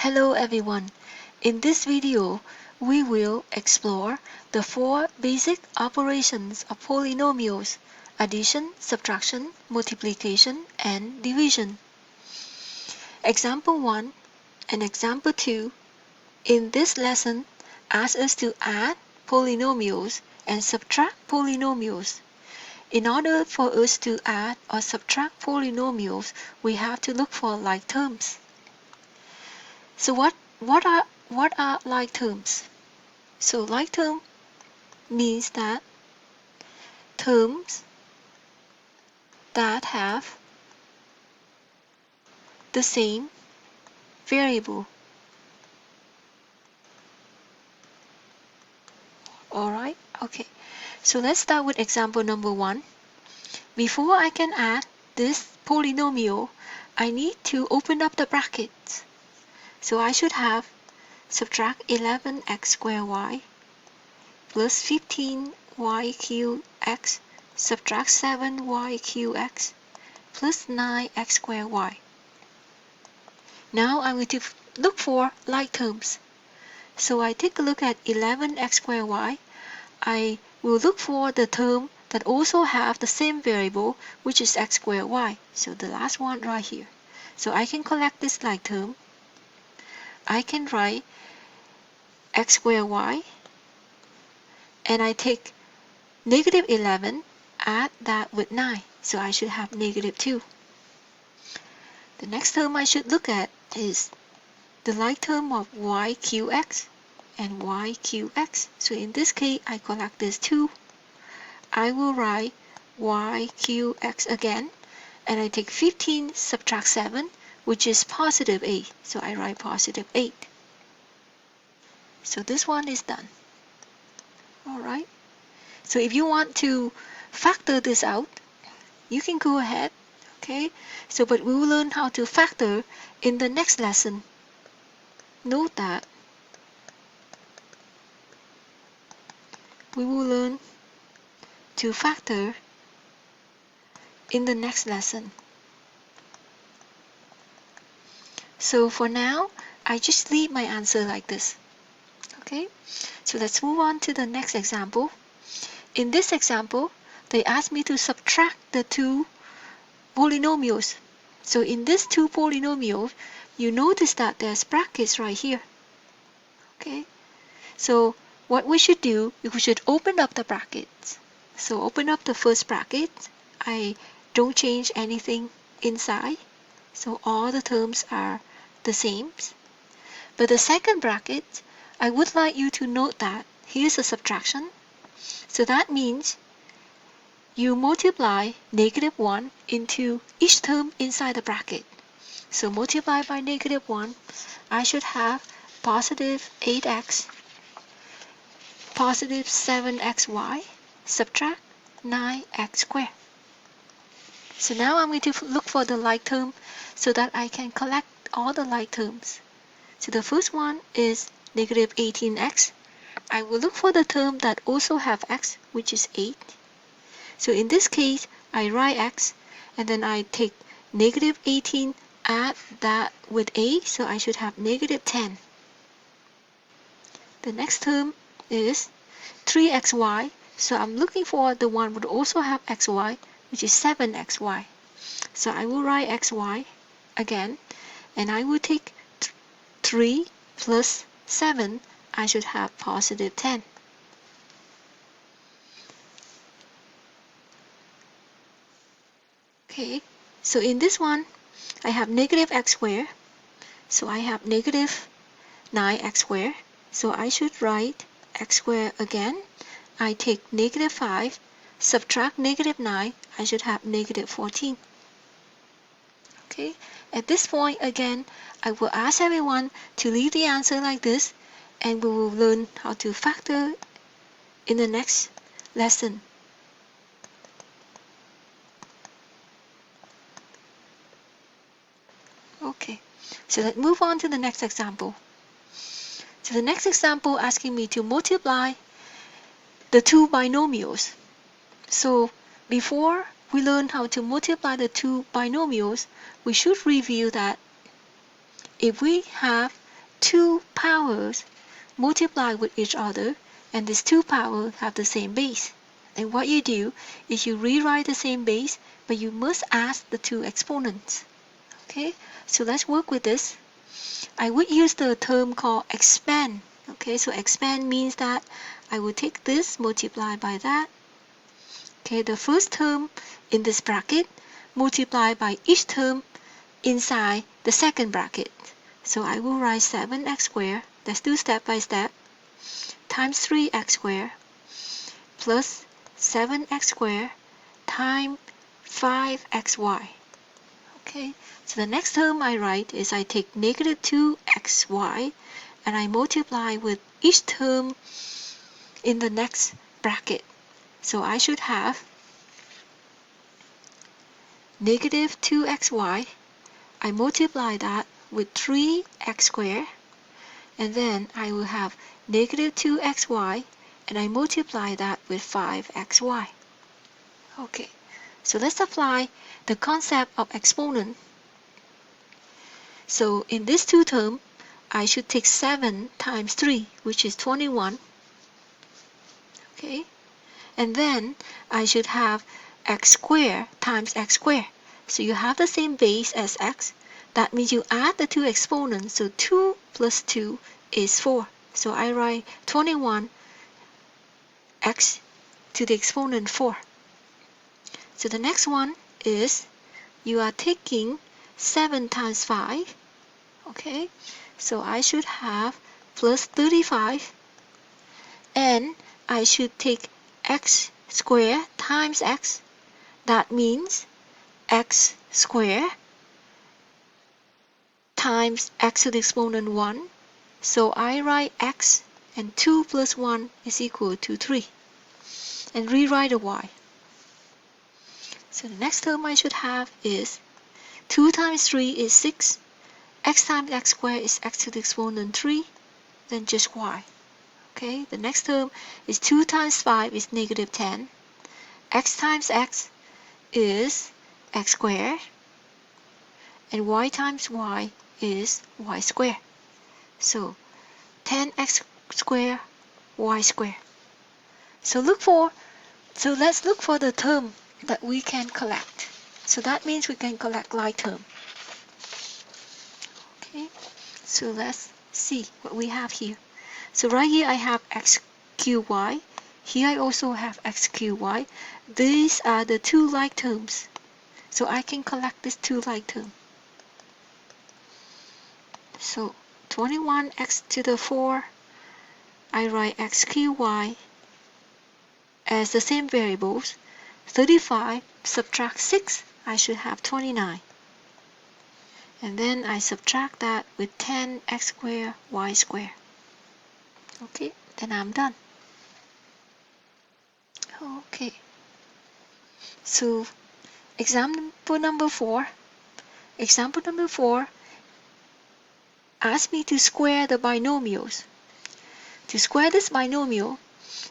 Hello everyone. In this video, we will explore the 4 basic operations of polynomials: addition, subtraction, multiplication, and division. Example 1 and example 2 in this lesson ask us to add polynomials and subtract polynomials. In order for us to add or subtract polynomials, we have to look for like terms. So what are like terms? So like term means that terms that have the same variable. Alright, okay. So let's start with example number 1. Before I can add this polynomial, I need to open up the brackets. So I should have subtract 11x squared y plus 15y cubed x subtract 7y cubed x plus 9x squared y. Now I'm going to look for like terms. So I take a look at 11x squared y. I will look for the term that also have the same variable, which is x squared y. So the last one right here. So I can collect this like term. I can write x squared y, and I take negative 11, add that with 9, so I should have negative 2. The next term I should look at is the like term of y cubed x and y cubed x. So in this case, I collect this 2. I will write y cubed x again, and I take 15 subtract 7, which is positive 8. So I write positive 8. So this one is done. Alright. So if you want to factor this out, you can go ahead. Okay. So but we will learn how to factor in the next lesson. Note that we will learn to factor in the next lesson. So for now, I just leave my answer like this. Okay, so let's move on to the next example. In this example, they asked me to subtract the two polynomials. So in these two polynomials, you notice that there's brackets right here. Okay, so what we should do is we should open up the brackets. So open up the first bracket. I don't change anything inside. So all the terms are the same. But the second bracket, I would like you to note that here's a subtraction. So that means you multiply negative 1 into each term inside the bracket. So multiply by negative 1, I should have positive 8x, positive 7xy, subtract 9x squared. So now I'm going to look for the like term so that I can collect all the like terms. So the first one is negative 18x. I will look for the term that also have x, which is 8. So in this case, I write x, and then I take negative 18, add that with a, so I should have negative 10. The next term is 3xy, so I'm looking for the one would also have xy, which is 7xy. So I will write xy again, and I will take 3 plus 7, I should have positive 10. Okay, so in this one, I have negative x squared, so I have negative 9x squared, so I should write x squared again. I take negative 5, subtract negative 9, I should have negative 14. Okay, at this point again, I will ask everyone to leave the answer like this, and we will learn how to factor in the next lesson. Okay, so let's move on to the next example. So the next example asking me to multiply the two binomials. So before we learn how to multiply the two binomials, we should review that if we have two powers multiply with each other, and these two powers have the same base. And what you do is you rewrite the same base, but you must add the two exponents. Okay, so let's work with this. I would use the term called expand. Okay, so expand means that I will take this, multiply by that. Okay, the first term in this bracket multiply by each term inside the second bracket. So I will write 7x squared, let's do step by step, times 3x squared plus 7x squared times 5xy. Okay, so the next term I write is I take negative 2xy and I multiply with each term in the next bracket. So I should have negative 2xy. I multiply that with 3x squared, and then I will have negative 2xy, and I multiply that with 5xy. Okay, so let's apply the concept of exponent. So in this two term, I should take 7 times 3, which is 21. Okay, and then I should have x squared times x squared. So you have the same base as x. That means you add the two exponents. So 2 plus 2 is 4. So I write 21 x to the exponent 4. So the next one is you are taking 7 times 5. Okay, so I should have plus 35. And I should take x squared times x. That means x squared times x to the exponent 1. So I write x, and 2 plus 1 is equal to 3. And rewrite the y. So the next term I should have is 2 times 3 is 6. X times x squared is x to the exponent 3. Then just y. Okay, the next term is 2 times 5 is negative 10. X times x is x squared. And y times y is y squared. So 10x squared, y squared. So let's look for the term that we can collect. So that means we can collect like term. Okay, so let's see what we have here. So right here I have x cubed y. Here I also have x cubed y. These are the two like terms. So I can collect these two like terms. So 21x to the 4, I write x cubed y as the same variables. 35 subtract 6, I should have 29. And then I subtract that with 10x squared y squared. Okay, then I'm done. Okay, so example number 4. Example number 4 asks me to square the binomials. To square this binomial,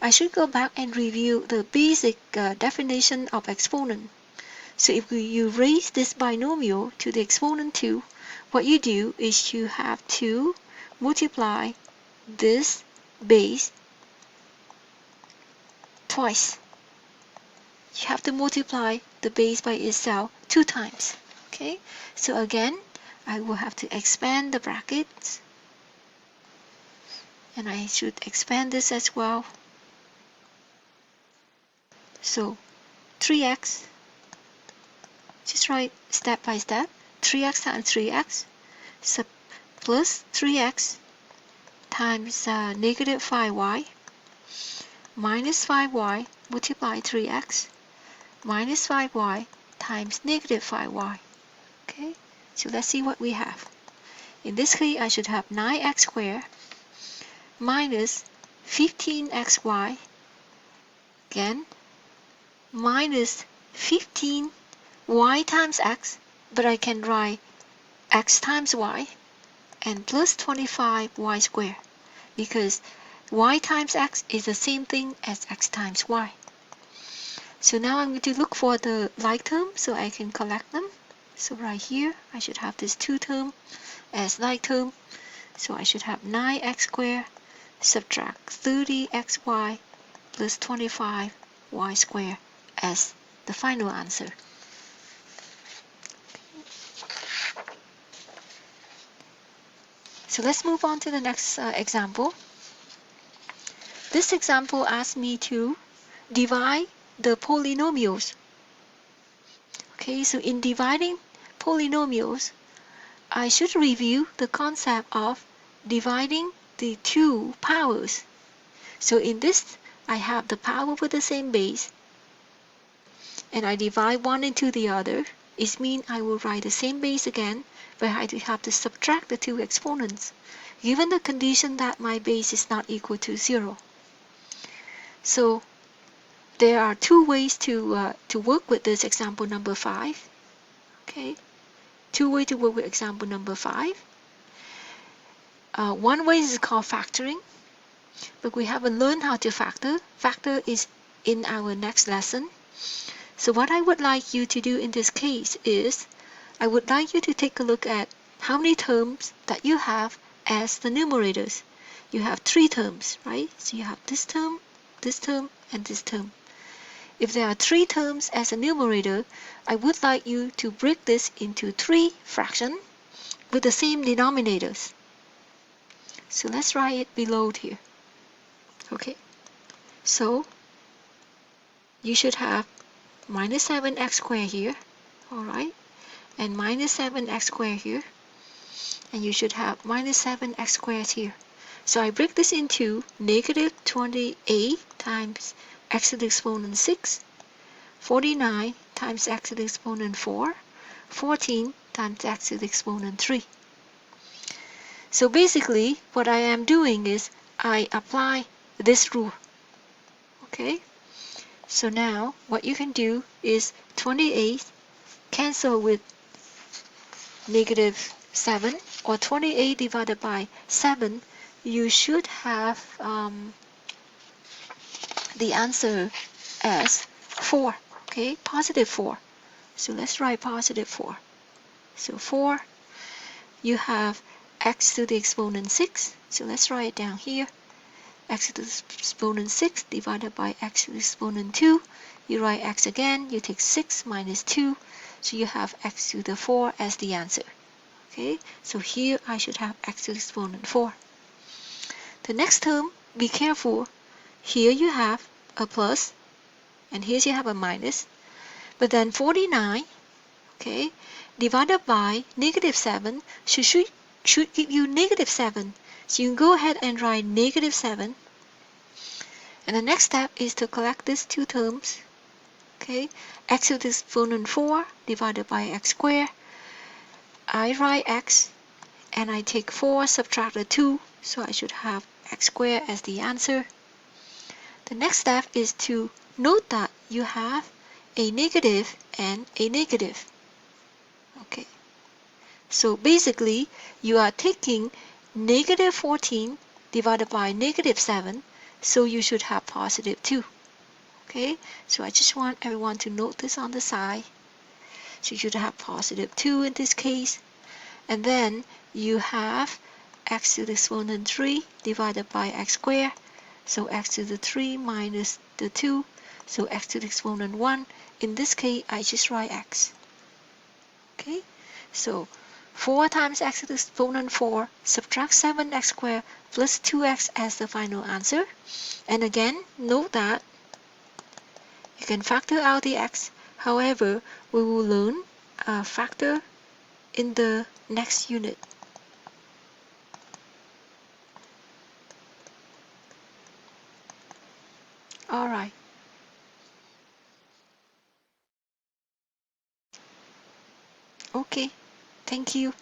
I should go back and review the basic definition of exponent. So if you raise this binomial to the exponent 2, what you do is you have to multiply this base twice. You have to multiply the base by itself 2 times. Okay, so again, I will have to expand the brackets, and I should expand this as well. So 3x, just write step by step, 3x times 3x plus 3x times negative 5y minus 5y multiply 3x minus 5y times negative 5y. Okay, so let's see what we have. In this case, I should have 9x squared minus 15xy, again, minus 15 y times x, but I can write x times y, and plus 25 y squared, because y times x is the same thing as x times y. So now I'm going to look for the like term so I can collect them. So right here, I should have this 2 term as like term. So I should have 9x squared subtract 30xy plus 25y squared as the final answer. So let's move on to the next example. This example asks me to divide the polynomials. Okay, so in dividing polynomials, I should review the concept of dividing the two powers. So in this, I have the power with the same base, and I divide one into the other. It means I will write the same base again, but I have to subtract the two exponents, given the condition that my base is not equal to 0. So there are two ways to work with this example number 5. Okay, two ways to work with example number 5. One way is called factoring, but we haven't learned how to factor. Factor is in our next lesson. So what I would like you to do in this case is, I would like you to take a look at how many terms that you have as the numerators. You have 3 terms, right? So you have this term, and this term. If there are 3 terms as a numerator, I would like you to break this into 3 fractions with the same denominators. So let's write it below here. Okay, so you should have minus 7x squared here, alright, and minus 7x squared here, and you should have minus 7x squared here. So I break this into negative 28 times x to the exponent 6, 49 times x to the exponent 4, 14 times x to the exponent 3. So basically, what I am doing is I apply this rule. Okay? So now, what you can do is 28 cancel with negative 7, or 28 divided by 7, you should have the answer as 4. Okay? Positive 4. So let's write positive 4. So 4, you have x to the exponent 6. So let's write it down here. X to the exponent 6 divided by x to the exponent 2. You write x again, you take 6 minus 2, so you have x to the 4 as the answer. Okay, so here I should have x to the exponent 4. The next term, be careful. Here you have a plus, and here you have a minus. But then 49, okay, divided by negative 7 should give you negative 7. So you can go ahead and write negative 7. And the next step is to collect these two terms. Okay, x to the exponent 4 divided by x squared. I write x, and I take 4 subtract the 2, so I should have x squared as the answer. The next step is to note that you have a negative and a negative. Okay, so basically you are taking negative 14 divided by negative 7, so you should have positive 2. Okay, so I just want everyone to note this on the side. So you should have positive 2 in this case. And then you have x to the exponent 3 divided by x squared. So x to the 3 minus the 2. So x to the exponent 1. In this case, I just write x. Okay, so 4 times x to the exponent 4, subtract 7x squared plus 2x as the final answer. And again, note that you can factor out the x. However, we will learn a factor in the next unit. Alright. Okay, thank you.